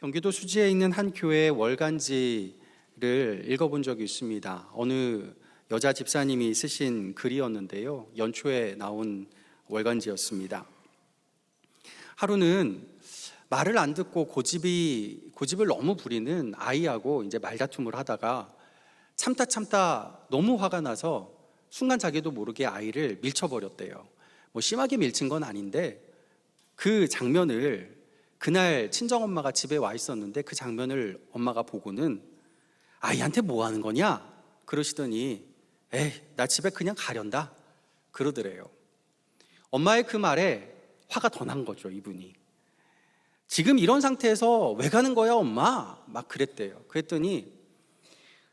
경기도 수지에 있는 한 교회의 월간지를 읽어본 적이 있습니다. 어느 여자 집사님이 쓰신 글이었는데요. 연초에 나온 월간지였습니다. 하루는 말을 안 듣고 고집을 너무 부리는 아이하고 이제 말다툼을 하다가 참다 너무 화가 나서 순간 자기도 모르게 아이를 밀쳐버렸대요. 심하게 밀친 건 아닌데 그 장면을 그날 친정엄마가 집에 와 있었는데 그 장면을 엄마가 보고는 아이한테 뭐 하는 거냐? 그러시더니 에이, 나 집에 그냥 가련다. 그러더래요. 엄마의 그 말에 화가 더 난 거죠, 이분이. 지금 이런 상태에서 왜 가는 거야, 엄마? 막 그랬대요. 그랬더니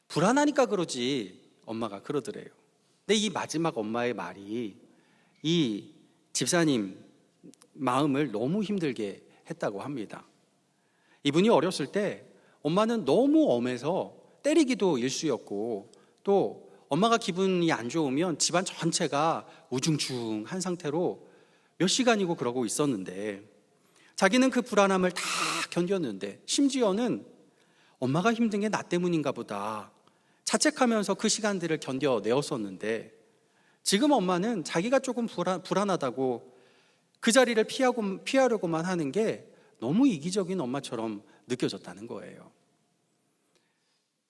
불안하니까 그러지, 엄마가 그러더래요. 근데 이 마지막 엄마의 말이 이 집사님 마음을 너무 힘들게 했다고 합니다. 이분이 어렸을 때 엄마는 너무 엄해서 때리기도 일쑤였고 또 엄마가 기분이 안 좋으면 집안 전체가 우중충한 상태로 몇 시간이고 그러고 있었는데 자기는 그 불안함을 다 견뎠는데 심지어는 엄마가 힘든 게 나 때문인가 보다 자책하면서 그 시간들을 견뎌내었었는데 지금 엄마는 자기가 조금 불안하다고 그 자리를 피하려고만 하는 게 너무 이기적인 엄마처럼 느껴졌다는 거예요.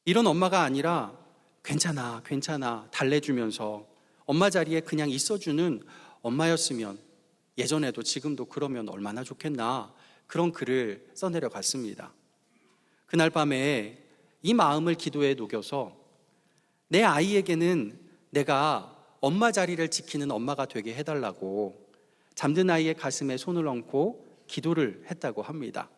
이런 엄마가 아니라 괜찮아 달래주면서 엄마 자리에 그냥 있어주는 엄마였으면 예전에도 지금도 그러면 얼마나 좋겠나 그런 글을 써내려 갔습니다. 그날 밤에 이 마음을 기도에 녹여서 내 아이에게는 내가 엄마 자리를 지키는 엄마가 되게 해달라고 잠든 아이의 가슴에 손을 얹고 기도를 했다고 합니다.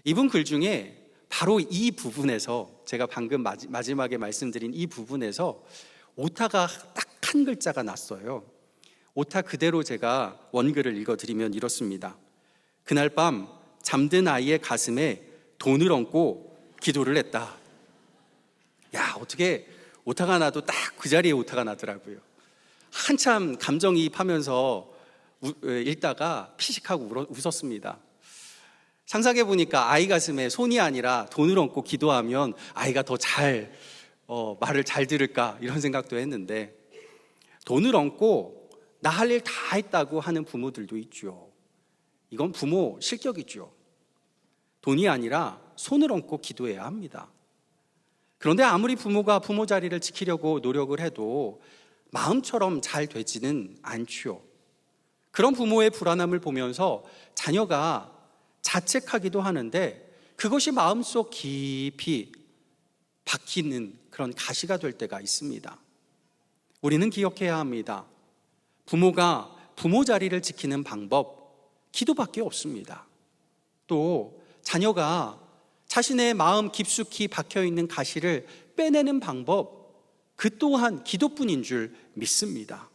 이분 글 중에 바로 이 부분에서 제가 방금 마지막에 말씀드린 이 부분에서 오타가 딱 한 글자가 났어요. 오타 그대로 제가 원글을 읽어드리면 이렇습니다. 그날 밤 잠든 아이의 가슴에 돈을 얹고 기도를 했다. 야, 어떻게 오타가 나도 딱 그 자리에 오타가 나더라고요. 한참 감정이입하면서 읽다가 피식하고 웃었습니다. 상상해 보니까 아이 가슴에 손이 아니라 돈을 얹고 기도하면 아이가 더 말을 잘 들을까 이런 생각도 했는데 돈을 얹고 나 할 일 다 했다고 하는 부모들도 있죠. 이건 부모 실격이죠. 돈이 아니라 손을 얹고 기도해야 합니다. 그런데 아무리 부모가 부모 자리를 지키려고 노력을 해도 마음처럼 잘 되지는 않죠. 그런 부모의 불안함을 보면서 자녀가 자책하기도 하는데 그것이 마음속 깊이 박히는 그런 가시가 될 때가 있습니다. 우리는 기억해야 합니다. 부모가 부모 자리를 지키는 방법, 기도밖에 없습니다. 또 자녀가 자신의 마음 깊숙이 박혀있는 가시를 빼내는 방법, 그 또한 기도뿐인 줄 믿습니다.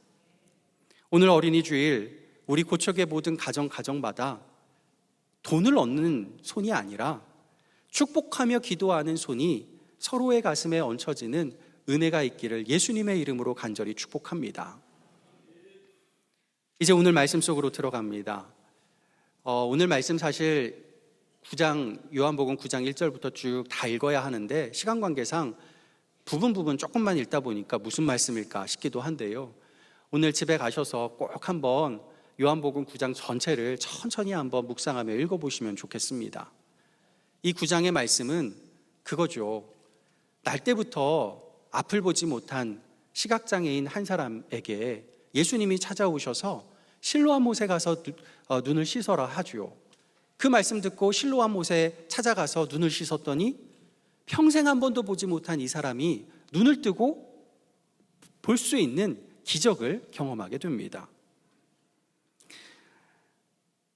오늘 어린이 주일 우리 고척의 모든 가정마다 돈을 얻는 손이 아니라 축복하며 기도하는 손이 서로의 가슴에 얹혀지는 은혜가 있기를 예수님의 이름으로 간절히 축복합니다. 이제 오늘 말씀 속으로 들어갑니다. 오늘 말씀 사실 요한복음 9장 1절부터 쭉 다 읽어야 하는데 시간 관계상 부분 조금만 읽다 보니까 무슨 말씀일까 싶기도 한데요. 오늘 집에 가셔서 꼭 한번 요한복음 9장 전체를 천천히 한번 묵상하며 읽어보시면 좋겠습니다. 이 9장의 말씀은 그거죠. 날 때부터 앞을 보지 못한 시각장애인 한 사람에게 예수님이 찾아오셔서 실로암 못에 가서 눈을 씻어라 하죠. 그 말씀 듣고 실로암 못에 찾아가서 눈을 씻었더니 평생 한 번도 보지 못한 이 사람이 눈을 뜨고 볼 수 있는 기적을 경험하게 됩니다.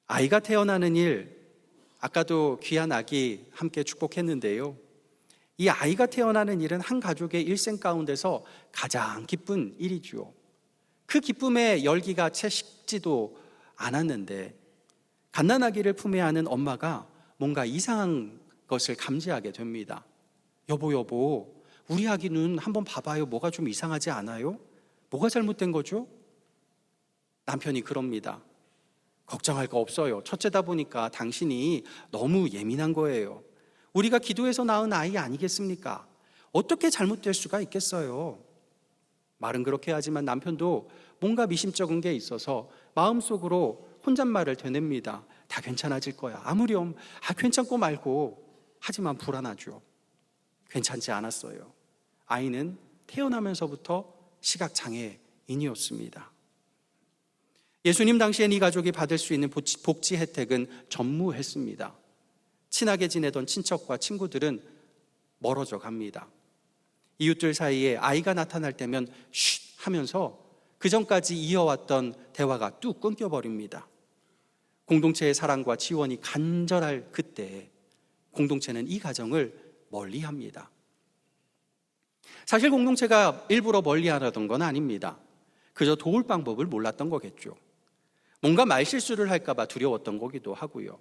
아이가 태어나는 일, 아까도 귀한 아기 함께 축복했는데요. 이 아이가 태어나는 일은 한 가족의 일생 가운데서 가장 기쁜 일이죠. 그 기쁨의 열기가 채 식지도 않았는데 갓난아기를 품에 안은 엄마가 뭔가 이상한 것을 감지하게 됩니다. 여보, 우리 아기 눈 한번 봐봐요. 뭐가 좀 이상하지 않아요? 뭐가 잘못된 거죠? 남편이 그럽니다. 걱정할 거 없어요. 첫째다 보니까 당신이 너무 예민한 거예요. 우리가 기도해서 낳은 아이 아니겠습니까? 어떻게 잘못될 수가 있겠어요? 말은 그렇게 하지만 남편도 뭔가 미심쩍은 게 있어서 마음속으로 혼잣말을 되냅니다. 다 괜찮아질 거야. 아무렴. 괜찮고 말고. 하지만 불안하죠. 괜찮지 않았어요. 아이는 태어나면서부터 시각장애인이었습니다. 예수님 당시엔 이 가족이 받을 수 있는 복지 혜택은 전무했습니다. 친하게 지내던 친척과 친구들은 멀어져 갑니다. 이웃들 사이에 아이가 나타날 때면 쉿 하면서 그전까지 이어왔던 대화가 뚝 끊겨버립니다. 공동체의 사랑과 지원이 간절할 그때 공동체는 이 가정을 멀리합니다. 사실 공동체가 일부러 멀리하려던 건 아닙니다. 그저 도울 방법을 몰랐던 거겠죠. 뭔가 말실수를 할까 봐 두려웠던 거기도 하고요.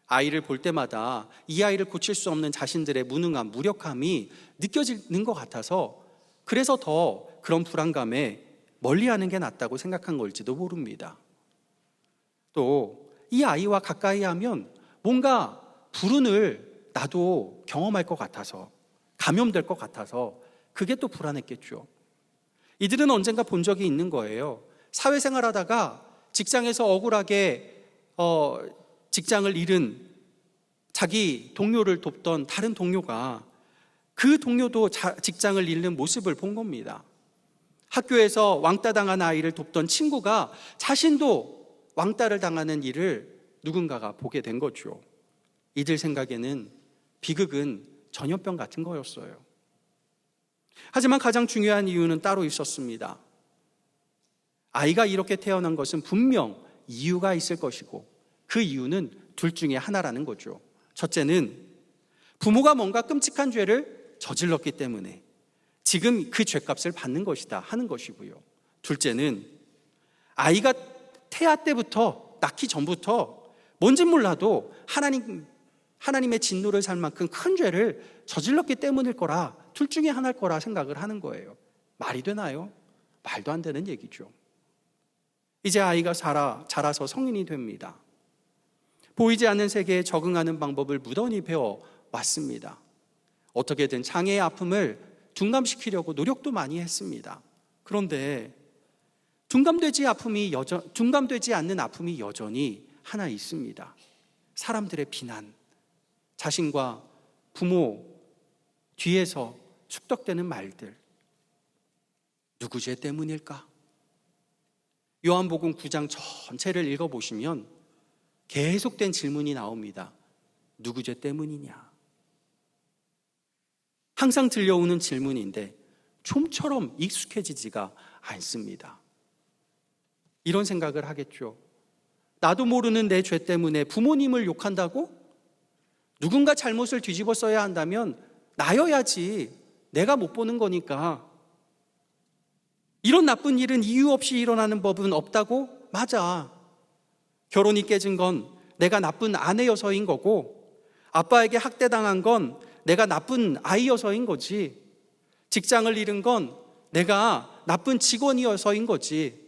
아이를 볼 때마다 이 아이를 고칠 수 없는 자신들의 무능함, 무력함이 느껴지는 것 같아서 그래서 더 그런 불안감에 멀리하는 게 낫다고 생각한 걸지도 모릅니다. 또 이 아이와 가까이 하면 뭔가 불운을 나도 경험할 것 같아서, 감염될 것 같아서 그게 또 불안했겠죠. 이들은 언젠가 본 적이 있는 거예요. 사회생활하다가 직장에서 억울하게 직장을 잃은 자기 동료를 돕던 다른 동료가 그 동료도 직장을 잃는 모습을 본 겁니다. 학교에서 왕따 당한 아이를 돕던 친구가 자신도 왕따를 당하는 일을 누군가가 보게 된 거죠. 이들 생각에는 비극은 전염병 같은 거였어요. 하지만 가장 중요한 이유는 따로 있었습니다. 아이가 이렇게 태어난 것은 분명 이유가 있을 것이고 그 이유는 둘 중에 하나라는 거죠. 첫째는 부모가 뭔가 끔찍한 죄를 저질렀기 때문에 지금 그 죄값을 받는 것이다 하는 것이고요. 둘째는 아이가 태아 때부터, 낳기 전부터 뭔진 몰라도 하나님의 진노를 살 만큼 큰 죄를 저질렀기 때문일 거라, 둘 중에 하나일 거라 생각을 하는 거예요. 말이 되나요? 말도 안 되는 얘기죠. 이제 아이가 자라서 성인이 됩니다. 보이지 않는 세계에 적응하는 방법을 무던히 배워왔습니다. 어떻게든 장애의 아픔을 둔감시키려고 노력도 많이 했습니다. 그런데 둔감되지 않는 아픔이 여전히 하나 있습니다. 사람들의 비난, 자신과 부모 뒤에서 축덕되는 말들. 누구 죄 때문일까? 요한복음 9장 전체를 읽어보시면 계속된 질문이 나옵니다. 누구 죄 때문이냐? 항상 들려오는 질문인데 좀처럼 익숙해지지가 않습니다. 이런 생각을 하겠죠. 나도 모르는 내 죄 때문에 부모님을 욕한다고? 누군가 잘못을 뒤집어 써야 한다면 나여야지. 내가 못 보는 거니까. 이런 나쁜 일은 이유 없이 일어나는 법은 없다고? 맞아. 결혼이 깨진 건 내가 나쁜 아내여서인 거고, 아빠에게 학대당한 건 내가 나쁜 아이여서인 거지. 직장을 잃은 건 내가 나쁜 직원이어서인 거지.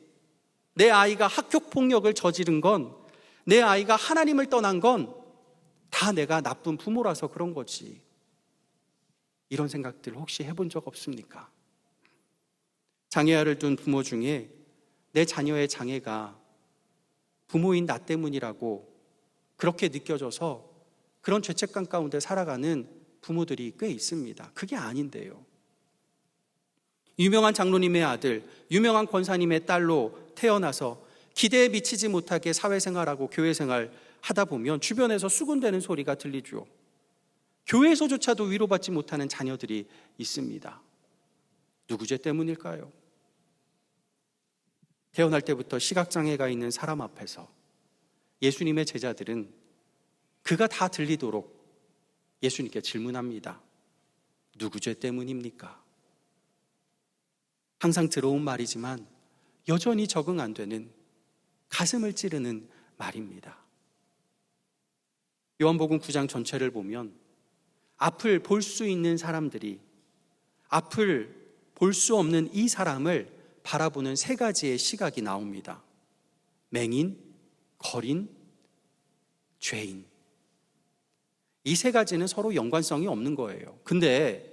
내 아이가 학교폭력을 저지른 건, 내 아이가 하나님을 떠난 건 다 내가 나쁜 부모라서 그런 거지. 이런 생각들 혹시 해본 적 없습니까? 장애아를 둔 부모 중에 내 자녀의 장애가 부모인 나 때문이라고 그렇게 느껴져서 그런 죄책감 가운데 살아가는 부모들이 꽤 있습니다. 그게 아닌데요. 유명한 장로님의 아들, 유명한 권사님의 딸로 태어나서 기대에 미치지 못하게 사회생활하고 교회생활 하다 보면 주변에서 수군대는 소리가 들리죠. 교회에서조차도 위로받지 못하는 자녀들이 있습니다. 누구 죄 때문일까요? 태어날 때부터 시각장애가 있는 사람 앞에서 예수님의 제자들은 그가 다 들리도록 예수님께 질문합니다. 누구 죄 때문입니까? 항상 들어온 말이지만 여전히 적응 안 되는, 가슴을 찌르는 말입니다. 요한복음 9장 전체를 보면 앞을 볼 수 있는 사람들이 앞을 볼 수 없는 이 사람을 바라보는 세 가지의 시각이 나옵니다. 맹인, 거린 죄인. 이 세 가지는 서로 연관성이 없는 거예요. 근데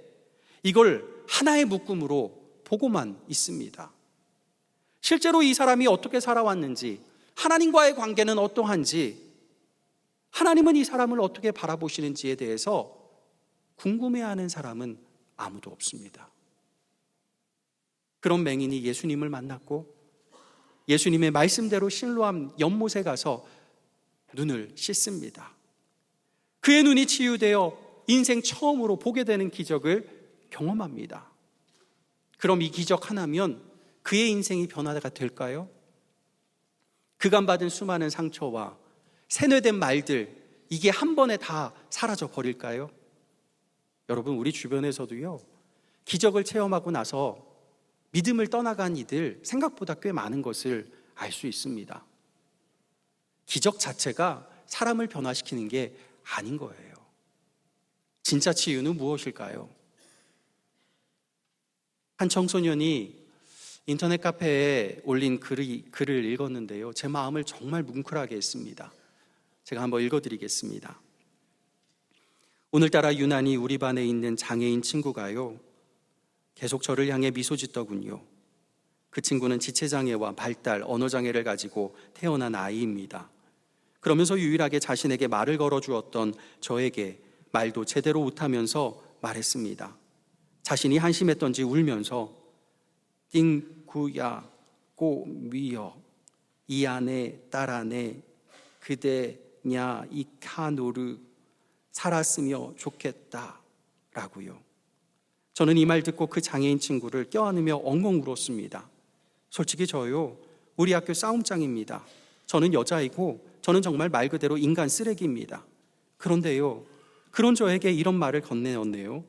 이걸 하나의 묶음으로 보고만 있습니다. 실제로 이 사람이 어떻게 살아왔는지, 하나님과의 관계는 어떠한지, 하나님은 이 사람을 어떻게 바라보시는지에 대해서 궁금해하는 사람은 아무도 없습니다. 그런 맹인이 예수님을 만났고 예수님의 말씀대로 실로암 연못에 가서 눈을 씻습니다. 그의 눈이 치유되어 인생 처음으로 보게 되는 기적을 경험합니다. 그럼 이 기적 하나면 그의 인생이 변화가 될까요? 그간 받은 수많은 상처와 세뇌된 말들, 이게 한 번에 다 사라져 버릴까요? 여러분, 우리 주변에서도요, 기적을 체험하고 나서 믿음을 떠나간 이들 생각보다 꽤 많은 것을 알 수 있습니다. 기적 자체가 사람을 변화시키는 게 아닌 거예요. 진짜 치유는 무엇일까요? 한 청소년이 인터넷 카페에 올린 글을 읽었는데요, 제 마음을 정말 뭉클하게 했습니다. 제가 한번 읽어드리겠습니다. 오늘따라 유난히 우리 반에 있는 장애인 친구가요, 계속 저를 향해 미소 짓더군요. 그 친구는 지체장애와 발달, 언어장애를 가지고 태어난 아이입니다. 그러면서 유일하게 자신에게 말을 걸어주었던 저에게 말도 제대로 못하면서 말했습니다. 자신이 한심했던지 울면서 띵구야 꼬미여 이 안에 딸 안에 그대냐 이카노르 살았으며 좋겠다 라고요. 저는 이 말 듣고 그 장애인 친구를 껴안으며 엉엉 울었습니다. 솔직히 저요, 우리 학교 싸움장입니다. 저는 여자이고 저는 정말 말 그대로 인간 쓰레기입니다. 그런데요, 그런 저에게 이런 말을 건네었네요.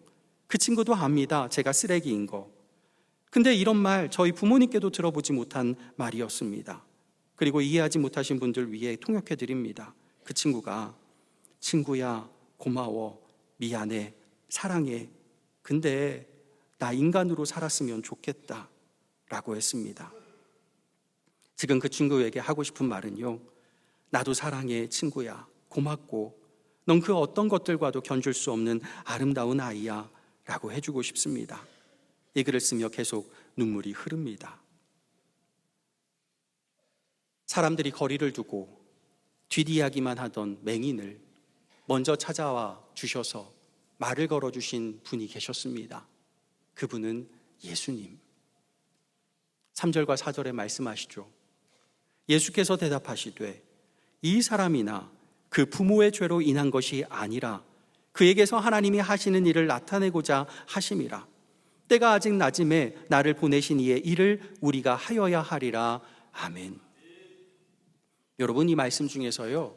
그 친구도 압니다, 제가 쓰레기인 거. 근데 이런 말 저희 부모님께도 들어보지 못한 말이었습니다. 그리고 이해하지 못하신 분들 위해 통역해 드립니다. 그 친구가 친구야 고마워 미안해 사랑해 근데 나 인간으로 살았으면 좋겠다 라고 했습니다. 지금 그 친구에게 하고 싶은 말은요, 나도 사랑해 친구야 고맙고 넌 그 어떤 것들과도 견줄 수 없는 아름다운 아이야 라고 해주고 싶습니다. 이 글을 쓰며 계속 눈물이 흐릅니다. 사람들이 거리를 두고 뒷이야기만 하던 맹인을 먼저 찾아와 주셔서 말을 걸어주신 분이 계셨습니다. 그분은 예수님. 3절과 4절에 말씀하시죠. 예수께서 대답하시되 이 사람이나 그 부모의 죄로 인한 것이 아니라 그에게서 하나님이 하시는 일을 나타내고자 하심이라. 때가 아직 낮음에 나를 보내신 이의 일을 우리가 하여야 하리라. 아멘. 여러분, 이 말씀 중에서요,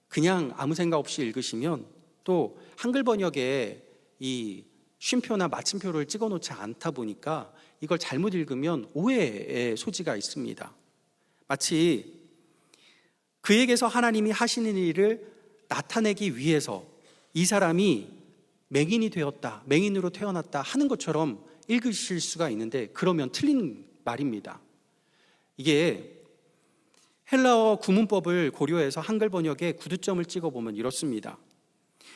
그냥 아무 생각 없이 읽으시면 또 한글 번역에 이 쉼표나 마침표를 찍어 놓지 않다 보니까 이걸 잘못 읽으면 오해의 소지가 있습니다. 마치 그에게서 하나님이 하시는 일을 나타내기 위해서 이 사람이 맹인이 되었다, 맹인으로 태어났다 하는 것처럼 읽으실 수가 있는데 그러면 틀린 말입니다. 이게 헬라어 구문법을 고려해서 한글 번역에 구두점을 찍어보면 이렇습니다.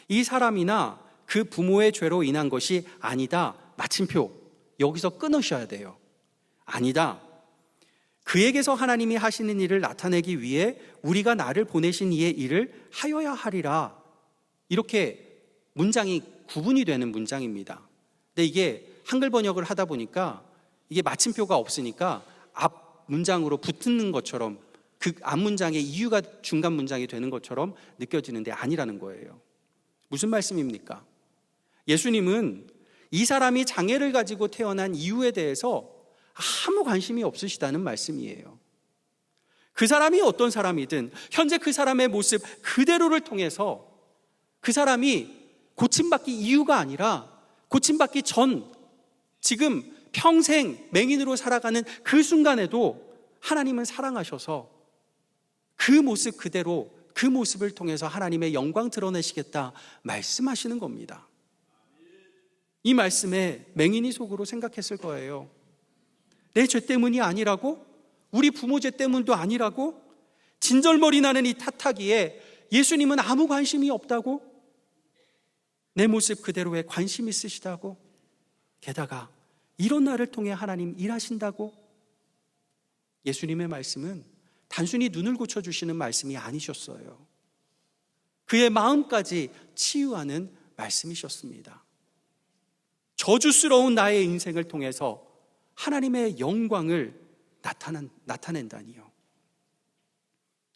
이 사람이나 그 부모의 죄로 인한 것이 아니다. 마침표. 여기서 끊으셔야 돼요. 아니다. 그에게서 하나님이 하시는 일을 나타내기 위해 우리가 나를 보내신 이의 일을 하여야 하리라. 이렇게 문장이 구분이 되는 문장입니다. 근데 이게 한글 번역을 하다 보니까 이게 마침표가 없으니까 앞 문장으로 붙는 것처럼 그 앞 문장의 이유가 중간 문장이 되는 것처럼 느껴지는데 아니라는 거예요. 무슨 말씀입니까? 예수님은 이 사람이 장애를 가지고 태어난 이유에 대해서 아무 관심이 없으시다는 말씀이에요. 그 사람이 어떤 사람이든 현재 그 사람의 모습 그대로를 통해서 그 사람이 고침받기 이유가 아니라 고침받기 전 지금 평생 맹인으로 살아가는 그 순간에도 하나님은 사랑하셔서 그 모습 그대로 그 모습을 통해서 하나님의 영광 드러내시겠다 말씀하시는 겁니다. 이 말씀에 맹인이 속으로 생각했을 거예요. 내 죄 때문이 아니라고? 우리 부모 죄 때문도 아니라고? 진절머리 나는 이 탓하기에 예수님은 아무 관심이 없다고? 내 모습 그대로에 관심 있으시다고? 게다가 이런 나를 통해 하나님 일하신다고? 예수님의 말씀은 단순히 눈을 고쳐주시는 말씀이 아니셨어요. 그의 마음까지 치유하는 말씀이셨습니다. 저주스러운 나의 인생을 통해서 하나님의 영광을 나타낸다니요.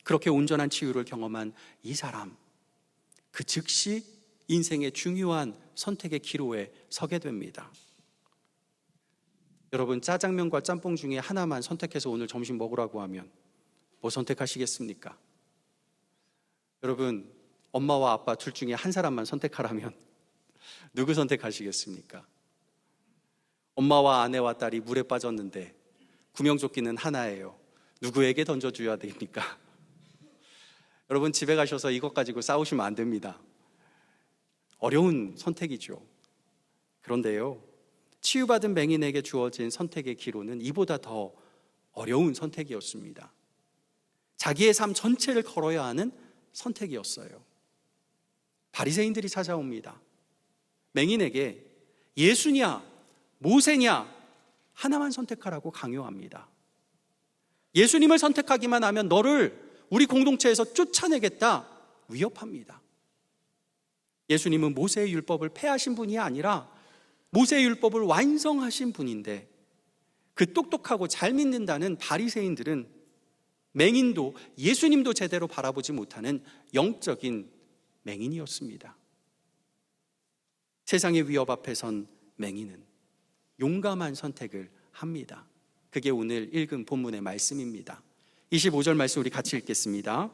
그렇게 온전한 치유를 경험한 이 사람, 그 즉시 인생의 중요한 선택의 기로에 서게 됩니다. 여러분, 짜장면과 짬뽕 중에 하나만 선택해서 오늘 점심 먹으라고 하면 뭐 선택하시겠습니까? 여러분, 엄마와 아빠 둘 중에 한 사람만 선택하라면 누구 선택하시겠습니까? 엄마와 아내와 딸이 물에 빠졌는데 구명조끼는 하나예요. 누구에게 던져줘야 됩니까? 여러분, 집에 가셔서 이것 가지고 싸우시면 안 됩니다. 어려운 선택이죠. 그런데요, 치유받은 맹인에게 주어진 선택의 기로는 이보다 더 어려운 선택이었습니다. 자기의 삶 전체를 걸어야 하는 선택이었어요. 바리새인들이 찾아옵니다. 맹인에게 예수냐 모세냐 하나만 선택하라고 강요합니다. 예수님을 선택하기만 하면 너를 우리 공동체에서 쫓아내겠다 위협합니다. 예수님은 모세의 율법을 폐하신 분이 아니라 모세의 율법을 완성하신 분인데, 그 똑똑하고 잘 믿는다는 바리새인들은 맹인도 예수님도 제대로 바라보지 못하는 영적인 맹인이었습니다. 세상의 위협 앞에선 맹인은 용감한 선택을 합니다. 그게 오늘 읽은 본문의 말씀입니다. 25절 말씀 우리 같이 읽겠습니다.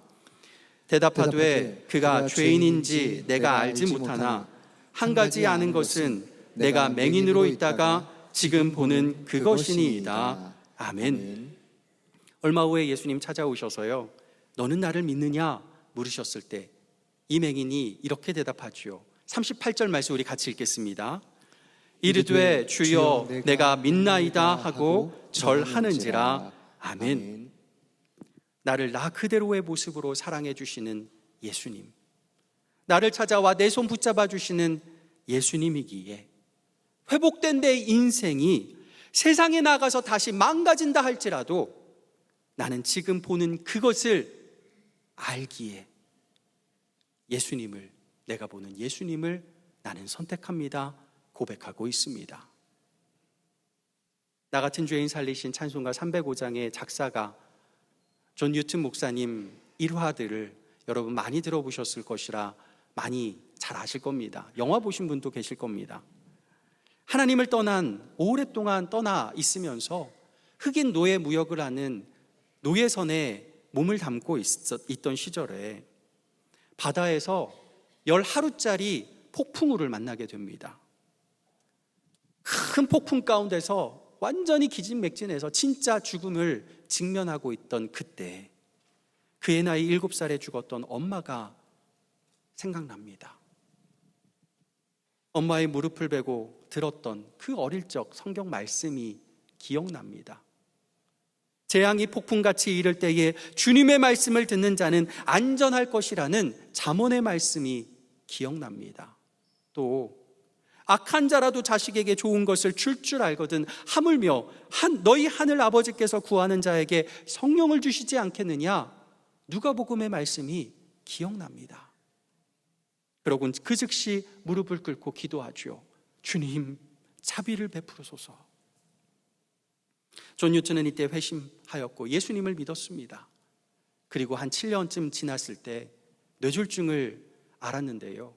대답하되 그가 죄인인지 내가 알지 못하나 한 가지 아는 것은 내가 맹인으로 있다가 지금 보는 그것이니이다. 아멘. 얼마 후에 예수님 찾아오셔서요, 너는 나를 믿느냐 물으셨을 때 이 맹인이 이렇게 대답하지요. 38절 말씀 우리 같이 읽겠습니다. 이르되 주여 내가 믿나이다 하고 절하는지라. 아멘. 나를 나 그대로의 모습으로 사랑해 주시는 예수님, 나를 찾아와 내 손 붙잡아 주시는 예수님이기에 회복된 내 인생이 세상에 나가서 다시 망가진다 할지라도 나는 지금 보는 그것을 알기에 예수님을, 내가 보는 예수님을 나는 선택합니다 고백하고 있습니다. 나 같은 죄인 살리신 찬송가 305장의 작사가 존 뉴튼 목사님 일화들을 여러분 많이 들어보셨을 것이라 많이 잘 아실 겁니다. 영화 보신 분도 계실 겁니다. 하나님을 오랫동안 떠나 있으면서 흑인 노예 무역을 하는 노예선에 몸을 담고 있던 시절에 바다에서 10하루짜리 폭풍우를 만나게 됩니다. 큰 폭풍 가운데서 완전히 기진맥진해서 진짜 죽음을 직면하고 있던 그때 그의 나이 7살에 죽었던 엄마가 생각납니다. 엄마의 무릎을 베고 들었던 그 어릴 적 성경 말씀이 기억납니다. 재앙이 폭풍같이 이를 때에 주님의 말씀을 듣는 자는 안전할 것이라는 잠언의 말씀이 기억납니다. 또 악한 자라도 자식에게 좋은 것을 줄 알거든 하물며 너희 하늘 아버지께서 구하는 자에게 성령을 주시지 않겠느냐, 누가복음의 말씀이 기억납니다. 그러곤 그 즉시 무릎을 꿇고 기도하죠. 주님, 자비를 베푸소서. 존 뉴튼은 이때 회심하였고 예수님을 믿었습니다. 그리고 한 7년쯤 지났을 때 뇌졸중을 알았는데요,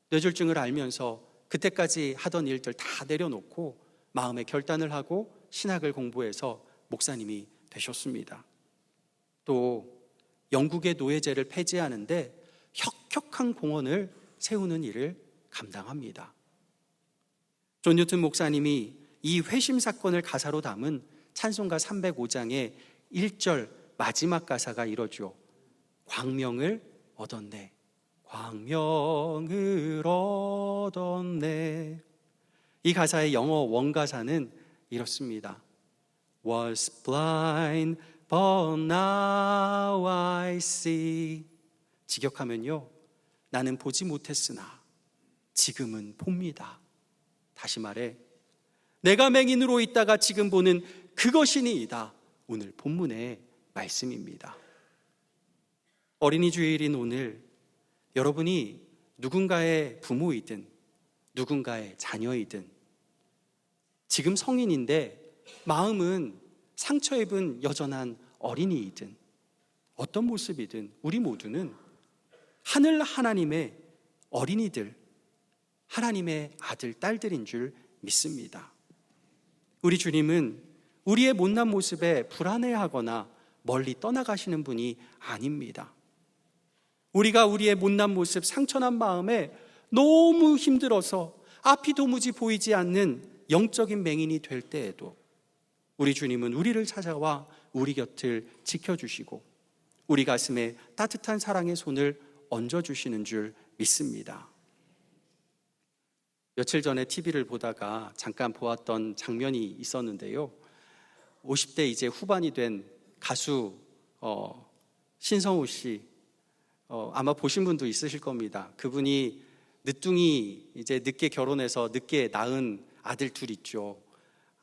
뇌졸중을 알면서 그때까지 하던 일들 다 내려놓고 마음의 결단을 하고 신학을 공부해서 목사님이 되셨습니다. 또 영국의 노예제를 폐지하는데 혁혁한 공헌을 세우는 일을 감당합니다. 존 뉴튼 목사님이 이 회심 사건을 가사로 담은 찬송가 305장의 1절 마지막 가사가 이러죠. 광명을 얻었네, 광명을 얻었네. 이 가사의 영어 원가사는 이렇습니다. Was blind but now I see. 직역하면요, 나는 보지 못했으나 지금은 봅니다. 다시 말해, 내가 맹인으로 있다가 지금 보는 그것이니이다. 오늘 본문의 말씀입니다. 어린이 주일인 오늘, 여러분이 누군가의 부모이든 누군가의 자녀이든, 지금 성인인데 마음은 상처 입은 여전한 어린이이든 어떤 모습이든 우리 모두는 하늘 하나님의 어린이들, 하나님의 아들, 딸들인 줄 믿습니다. 우리 주님은 우리의 못난 모습에 불안해하거나 멀리 떠나가시는 분이 아닙니다. 우리가 우리의 못난 모습, 상처난 마음에 너무 힘들어서 앞이 도무지 보이지 않는 영적인 맹인이 될 때에도 우리 주님은 우리를 찾아와 우리 곁을 지켜주시고 우리 가슴에 따뜻한 사랑의 손을 얹어주시는 줄 믿습니다. 며칠 전에 TV를 보다가 잠깐 보았던 장면이 있었는데요, 50대 이제 후반이 된 가수 신성우 씨, 아마 보신 분도 있으실 겁니다. 그분이 늦둥이 이제 늦게 결혼해서 늦게 낳은 아들 둘 있죠.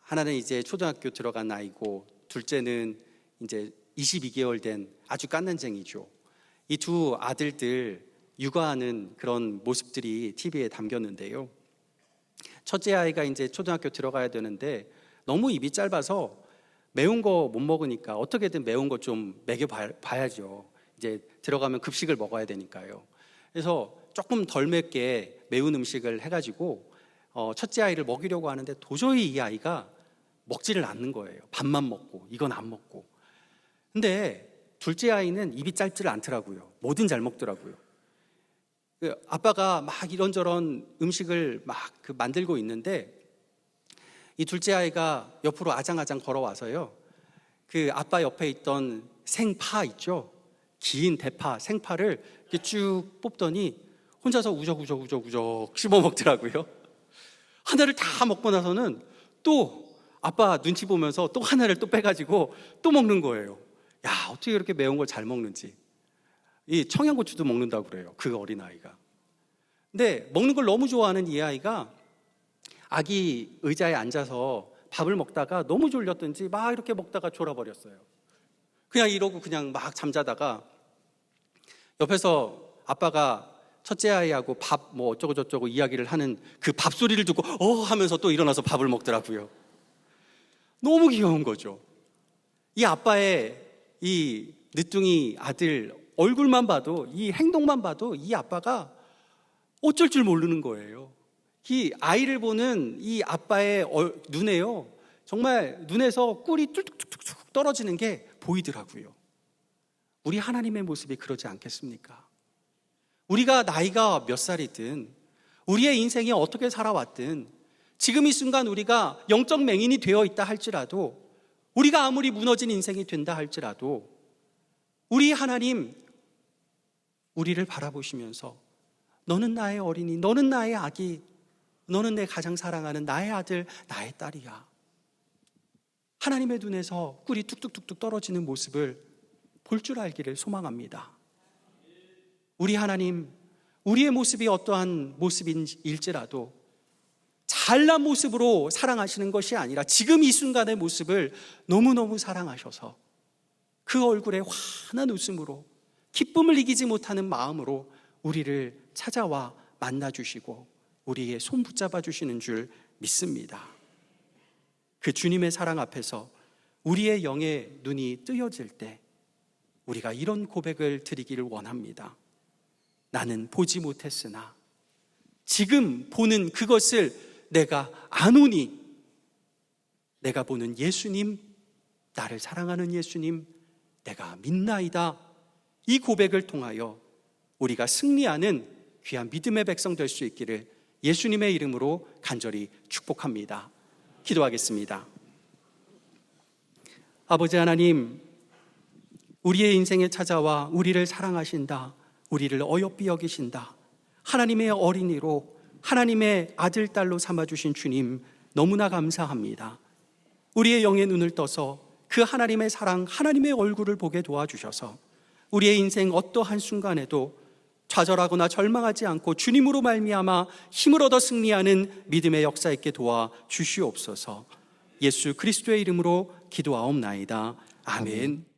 하나는 이제 초등학교 들어간 아이고, 둘째는 이제 22개월 된 아주 깐난쟁이죠. 이 두 아들들 육아하는 그런 모습들이 TV에 담겼는데요, 첫째 아이가 이제 초등학교 들어가야 되는데 너무 입이 짧아서 매운 거 못 먹으니까 어떻게든 매운 거 좀 먹여봐야죠. 이제 들어가면 급식을 먹어야 되니까요. 그래서 조금 덜 맵게 매운 음식을 해가지고 첫째 아이를 먹이려고 하는데 도저히 이 아이가 먹지를 않는 거예요. 밥만 먹고 이건 안 먹고. 근데 둘째 아이는 입이 짧지를 않더라고요. 뭐든 잘 먹더라고요. 아빠가 막 이런저런 음식을 막 만들고 있는데 이 둘째 아이가 옆으로 아장아장 걸어와서요, 그 아빠 옆에 있던 생파 있죠, 긴 대파, 생파를 이렇게 쭉 뽑더니 혼자서 우적우적 씹어 먹더라고요. 하나를 다 먹고 나서는 또 아빠 눈치 보면서 또 하나를 또 빼가지고 또 먹는 거예요. 야, 어떻게 이렇게 매운 걸 잘 먹는지. 이 청양고추도 먹는다고 그래요, 그 어린아이가. 근데 먹는 걸 너무 좋아하는 이 아이가 아기 의자에 앉아서 밥을 먹다가 너무 졸렸던지 막 이렇게 먹다가 졸아버렸어요. 그냥 이러고 그냥 막 잠자다가 옆에서 아빠가 첫째 아이하고 밥 뭐 어쩌고 저쩌고 이야기를 하는 그 밥 소리를 듣고 하면서 또 일어나서 밥을 먹더라고요. 너무 귀여운 거죠. 이 아빠의 이 늦둥이 아들 얼굴만 봐도, 이 행동만 봐도 이 아빠가 어쩔 줄 모르는 거예요. 이 아이를 보는 이 아빠의 눈에요, 정말 눈에서 꿀이 뚝뚝뚝뚝 떨어지는 게 보이더라고요. 우리 하나님의 모습이 그러지 않겠습니까? 우리가 나이가 몇 살이든, 우리의 인생이 어떻게 살아왔든, 지금 이 순간 우리가 영적 맹인이 되어 있다 할지라도, 우리가 아무리 무너진 인생이 된다 할지라도 우리 하나님, 우리를 바라보시면서 너는 나의 어린이, 너는 나의 아기, 너는 내 가장 사랑하는 나의 아들, 나의 딸이야. 하나님의 눈에서 꿀이 뚝뚝뚝뚝 떨어지는 모습을 볼 줄 알기를 소망합니다. 우리 하나님, 우리의 모습이 어떠한 모습일지라도 잘난 모습으로 사랑하시는 것이 아니라 지금 이 순간의 모습을 너무너무 사랑하셔서 그 얼굴에 환한 웃음으로, 기쁨을 이기지 못하는 마음으로 우리를 찾아와 만나주시고 우리의 손 붙잡아 주시는 줄 믿습니다. 그 주님의 사랑 앞에서 우리의 영의 눈이 뜨여질 때 우리가 이런 고백을 드리기를 원합니다. 나는 보지 못했으나 지금 보는 그것을 내가 아노니, 내가 보는 예수님, 나를 사랑하는 예수님, 내가 믿나이다. 이 고백을 통하여 우리가 승리하는 귀한 믿음의 백성 될 수 있기를 예수님의 이름으로 간절히 축복합니다. 기도하겠습니다. 아버지 하나님, 우리의 인생에 찾아와 우리를 사랑하신다, 우리를 어여삐 여기신다, 하나님의 어린이로, 하나님의 아들, 딸로 삼아주신 주님 너무나 감사합니다. 우리의 영의 눈을 떠서 그 하나님의 사랑, 하나님의 얼굴을 보게 도와주셔서 우리의 인생 어떠한 순간에도 좌절하거나 절망하지 않고 주님으로 말미암아 힘을 얻어 승리하는 믿음의 역사 있게 도와주시옵소서. 예수 그리스도의 이름으로 기도하옵나이다. 아멘.